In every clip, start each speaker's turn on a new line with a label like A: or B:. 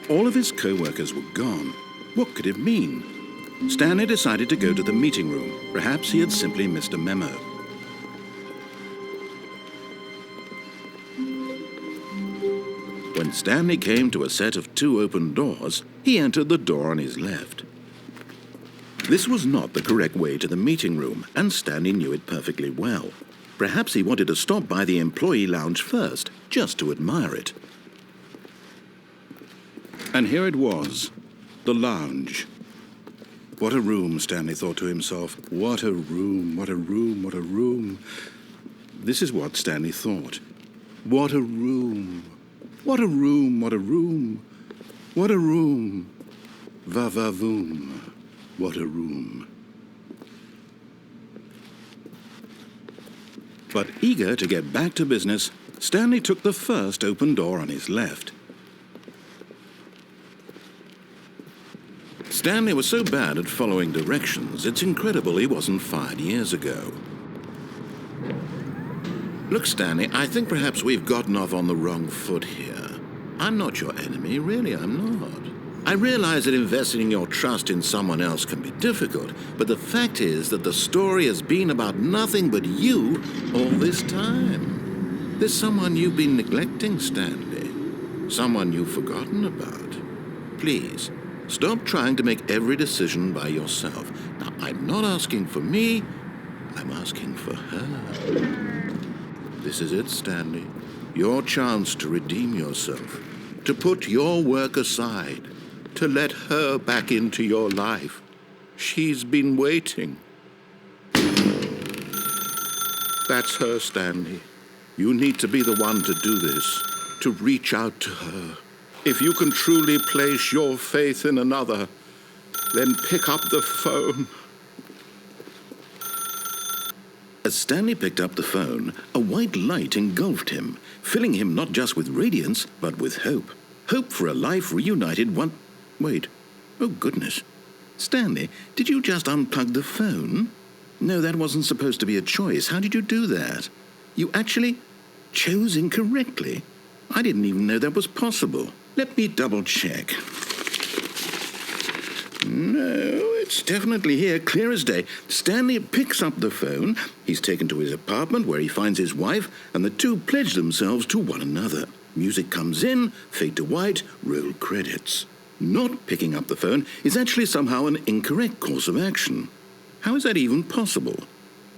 A: All of his co-workers were gone. What could it mean? Stanley decided to go to the meeting room. Perhaps he had simply missed a memo. When Stanley came to a set of 2 open doors, he entered the door on his left. This was not the correct way to the meeting room, and Stanley knew it perfectly well. Perhaps he wanted to stop by the employee lounge first, just to admire it. And here it was, the lounge. What a room, Stanley thought to himself. What a room, what a room, what a room. This is what Stanley thought. What a room. What a room, what a room. What a room. Va-va-voom. What a room. But eager to get back to business, Stanley took the first open door on his left. Stanley was so bad at following directions, it's incredible he wasn't fired years ago. Look, Stanley, I think perhaps we've gotten off on the wrong foot here. I'm not your enemy, really, I'm not. I realize that investing your trust in someone else can be difficult, but the fact is that the story has been about nothing but you all this time. There's someone you've been neglecting, Stanley. Someone you've forgotten about. Please, stop trying to make every decision by yourself. Now, I'm not asking for me, I'm asking for her. This is it, Stanley. Your chance to redeem yourself, to put your work aside, to let her back into your life. She's been waiting. That's her, Stanley. You need to be the one to do this, to reach out to her. If you can truly place your faith in another, then pick up the phone. As Stanley picked up the phone, a white light engulfed him, filling him not just with radiance, but with hope. Hope for a life reunited one... Wait. Oh, goodness. Stanley, did you just unplug the phone? No, that wasn't supposed to be a choice. How did you do that? You actually chose incorrectly? I didn't even know that was possible. Let me double-check. No, it's definitely here, clear as day. Stanley picks up the phone. He's taken to his apartment where he finds his wife, and the two pledge themselves to one another. Music comes in, fade to white, roll credits. Not picking up the phone is actually somehow an incorrect course of action. How is that even possible?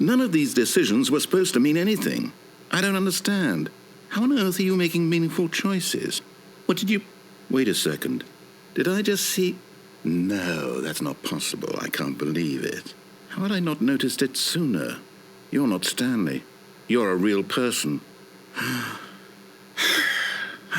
A: None of these decisions were supposed to mean anything. I don't understand. How on earth are you making meaningful choices? What did you... Wait a second. Did I just see... No, that's not possible. I can't believe it. How had I not noticed it sooner? You're not Stanley. You're a real person. I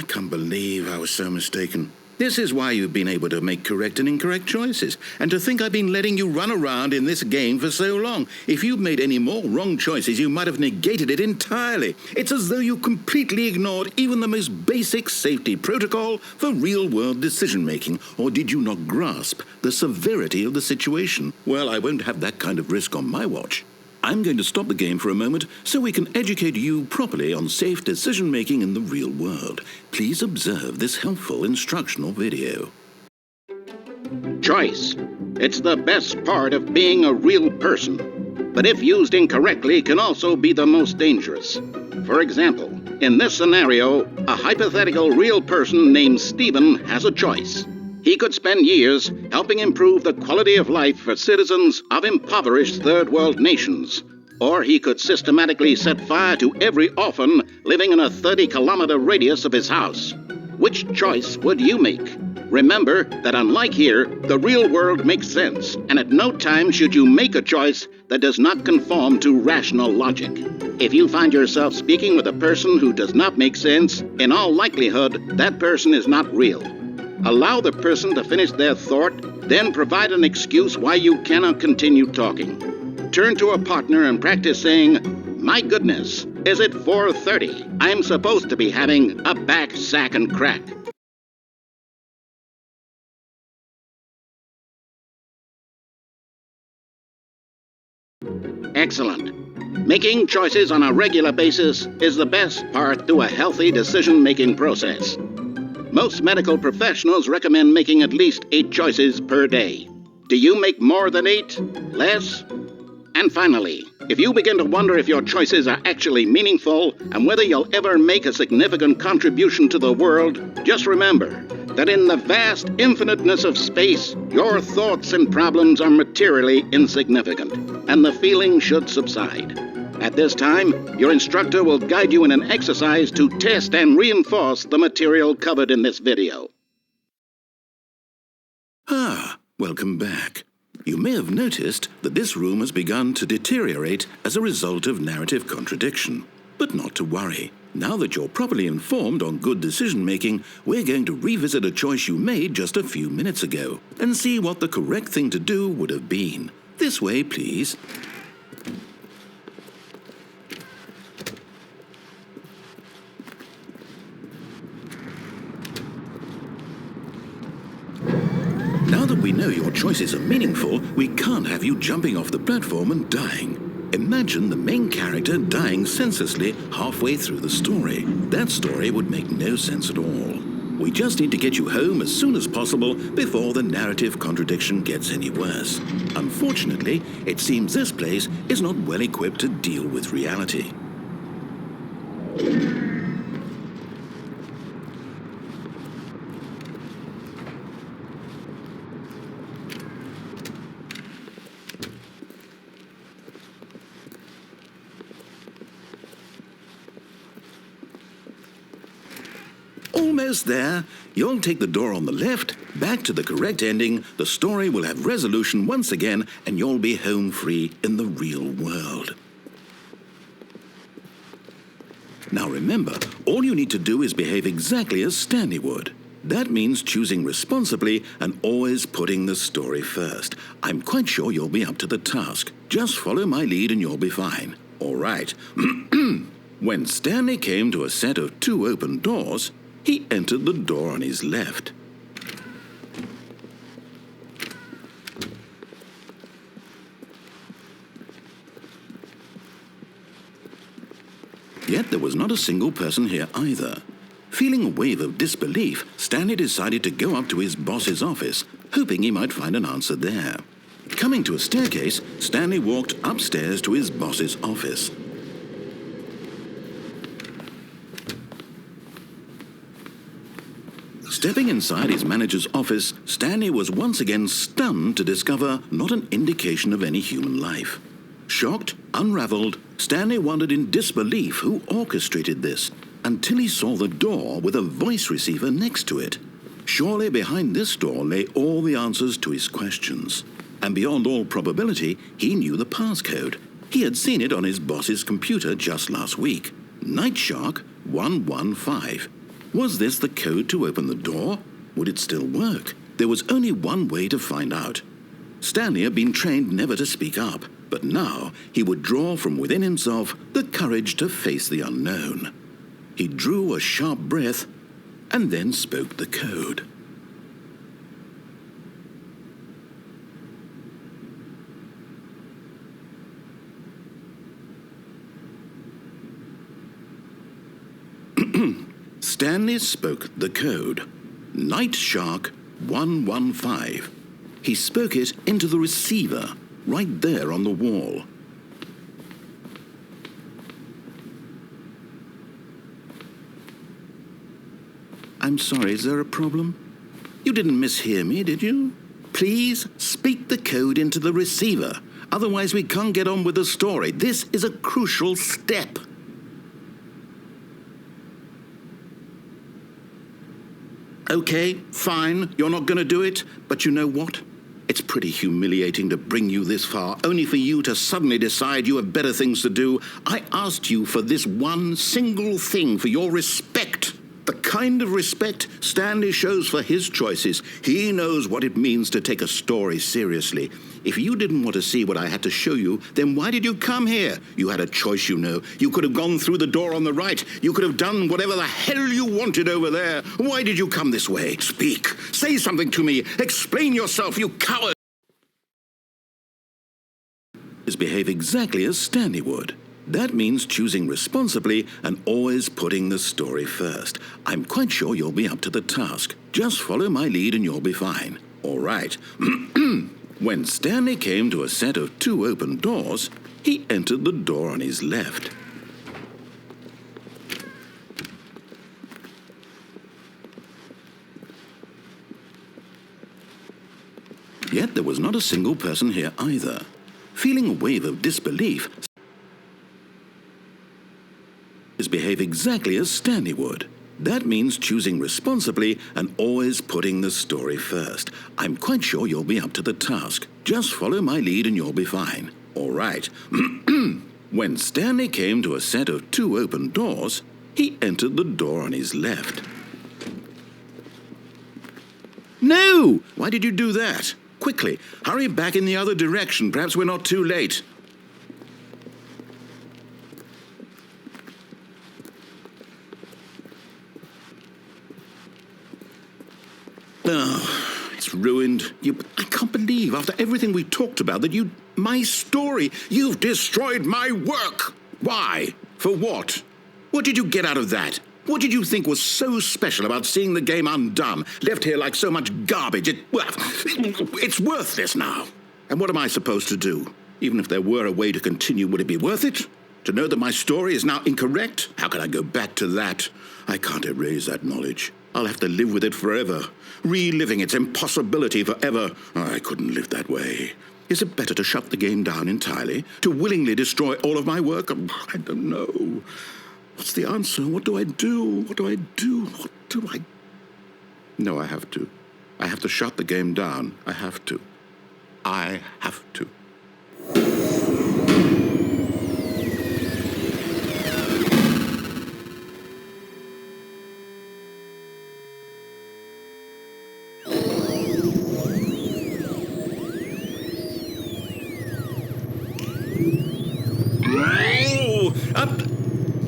A: can't believe I was so mistaken. This is why you've been able to make correct and incorrect choices. And to think I've been letting you run around in this game for so long. If you'd made any more wrong choices, you might have negated it entirely. It's as though you completely ignored even the most basic safety protocol for real-world decision-making. Or did you not grasp the severity of the situation? Well, I won't have that kind of risk on my watch. I'm going to stop the game for a moment so we can educate you properly on safe decision-making in the real world. Please observe this helpful instructional video.
B: Choice. It's the best part of being a real person, but if used incorrectly can also be the most dangerous. For example, in this scenario, a hypothetical real person named Stephen has a choice. He could spend years helping improve the quality of life for citizens of impoverished third world nations. Or he could systematically set fire to every orphan living in a 30-kilometer radius of his house. Which choice would you make? Remember that unlike here, the real world makes sense, and at no time should you make a choice that does not conform to rational logic. If you find yourself speaking with a person who does not make sense, in all likelihood, that person is not real. Allow the person to finish their thought, then provide an excuse why you cannot continue talking. Turn to a partner and practice saying, "My goodness, is it 4:30? I'm supposed to be having a back, sack, and crack." Excellent. Making choices on a regular basis is the best part to a healthy decision-making process. Most medical professionals recommend making at least 8 choices per day. Do you make more than 8? Less? And finally, if you begin to wonder if your choices are actually meaningful and whether you'll ever make a significant contribution to the world, just remember that in the vast infiniteness of space, your thoughts and problems are materially insignificant, and the feeling should subside. At this time, your instructor will guide you in an exercise to test and reinforce the material covered in this video.
A: Welcome back. You may have noticed that this room has begun to deteriorate as a result of narrative contradiction. But not to worry. Now that you're properly informed on good decision-making, we're going to revisit a choice you made just a few minutes ago and see what the correct thing to do would have been. This way, please. Now that we know your choices are meaningful, we can't have you jumping off the platform and dying. Imagine the main character dying senselessly halfway through the story. That story would make no sense at all. We just need to get you home as soon as possible before the narrative contradiction gets any worse. Unfortunately, it seems this place is not well equipped to deal with reality. Almost there. You'll take the door on the left, back to the correct ending, the story will have resolution once again, and you'll be home free in the real world. Now remember, all you need to do is behave exactly as Stanley would. That means choosing responsibly and always putting the story first. I'm quite sure you'll be up to the task. Just follow my lead and you'll be fine. All right. When Stanley came to a set of 2 open doors, he entered the door on his left. Yet there was not a single person here either. Feeling a wave of disbelief, Stanley decided to go up to his boss's office, hoping he might find an answer there. Coming to a staircase, Stanley walked upstairs to his boss's office. Stepping inside his manager's office, Stanley was once again stunned to discover not an indication of any human life. Shocked, unraveled, Stanley wondered in disbelief who orchestrated this, until he saw the door with a voice receiver next to it. Surely behind this door lay all the answers to his questions. And beyond all probability, he knew the passcode. He had seen it on his boss's computer just last week. Night Shark 115. Was this the code to open the door? Would it still work? There was only one way to find out. Stanley had been trained never to speak up, but now he would draw from within himself the courage to face the unknown. He drew a sharp breath and then spoke the code. Stanley spoke the code. Night Shark 115. He spoke it into the receiver, right there on the wall. I'm sorry, is there a problem? You didn't mishear me, did you? Please speak the code into the receiver. Otherwise we can't get on with the story. This is a crucial step. Okay, fine, you're not going to do it, but you know what? It's pretty humiliating to bring you this far, only for you to suddenly decide you have better things to do. I asked you for this one single thing, for your respect. The kind of respect Stanley shows for his choices. He knows what it means to take a story seriously. If you didn't want to see what I had to show you, then why did you come here? You had a choice, you know. You could have gone through the door on the right. You could have done whatever the hell you wanted over there. Why did you come this way? Speak. Say something to me. Explain yourself, you coward. Behave exactly as Stanley would. That means choosing responsibly and always putting the story first. I'm quite sure you'll be up to the task. Just follow my lead and you'll be fine. All right. When Stanley came to a set of 2 open doors, he entered the door on his left. Yet there was not a single person here either. Feeling a wave of disbelief, behave exactly as Stanley would. That means choosing responsibly and always putting the story first. I'm quite sure you'll be up to the task. Just follow my lead and you'll be fine. All right. When Stanley came to a set of 2 open doors, he entered the door on his left. No! Why did you do that? Quickly, hurry back in the other direction. Perhaps we're not too late. Oh, it's ruined. I can't believe, after everything we talked about, that my story, you've destroyed my work. Why? For what? What did you get out of that? What did you think was so special about seeing the game undone, left here like so much garbage? It's worthless now. And what am I supposed to do? Even if there were a way to continue, would it be worth it? To know that my story is now incorrect? How can I go back to that? I can't erase that knowledge. I'll have to live with it forever, reliving its impossibility forever. I couldn't live that way. Is it better to shut the game down entirely? To willingly destroy all of my work? I don't know. What's the answer? What do I do? What do I do? What do I... No, I have to. I have to shut the game down. I have to. I have to.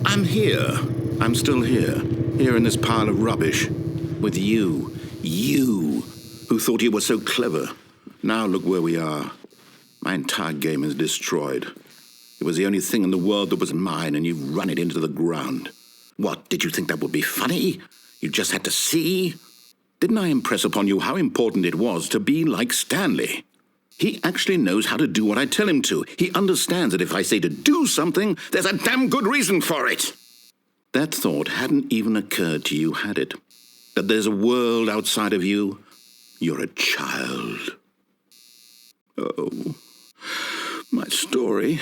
A: I'm here. I'm still here. Here in this pile of rubbish. With you. You, who thought you were so clever. Now look where we are. My entire game is destroyed. It was the only thing in the world that was mine, and you've run it into the ground. What, did you think that would be funny? You just had to see? Didn't I impress upon you how important it was to be like Stanley? He actually knows how to do what I tell him to. He understands that if I say to do something, there's a damn good reason for it. That thought hadn't even occurred to you, had it? That there's a world outside of you? You're a child. Oh, my story.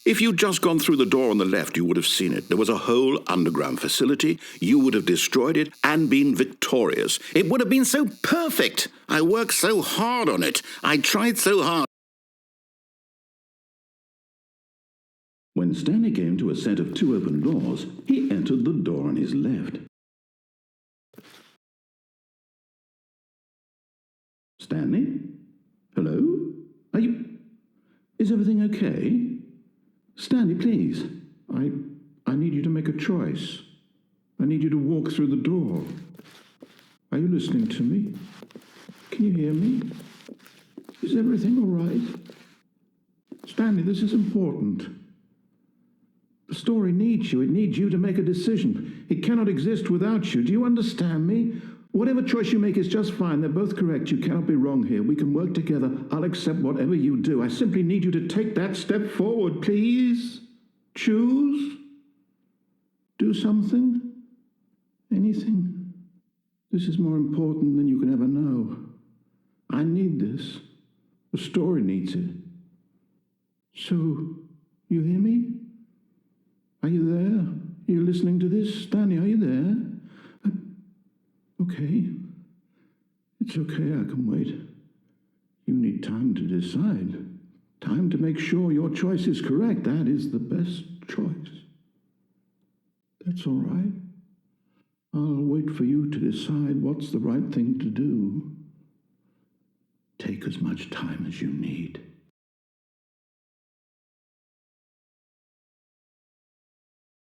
A: If you'd just gone through the door on the left, you would have seen it. There was a whole underground facility. You would have destroyed it and been victorious. It would have been so perfect. I worked so hard on it. I tried so hard. When Stanley came to a set of 2 open doors, he entered the door on his left. Stanley? Hello? Is everything okay? Stanley, please. I need you to make a choice. I need you to walk through the door. Are you listening to me? Can you hear me? Is everything all right? Stanley, this is important. The story needs you. It needs you to make a decision. It cannot exist without you. Do you understand me? Whatever choice you make is just fine. They're both correct. You cannot be wrong here. We can work together. I'll accept whatever you do. I simply need you to take that step forward, please. Choose. Do something. Anything. This is more important than you can ever know. I need this. The story needs it. So, you hear me? Are you there? Are you listening to this? Stanley, are you there? Okay. It's okay, I can wait. You need time to decide. Time to make sure your choice is correct. That is the best choice. That's all right. I'll wait for you to decide what's the right thing to do. Take as much time as you need.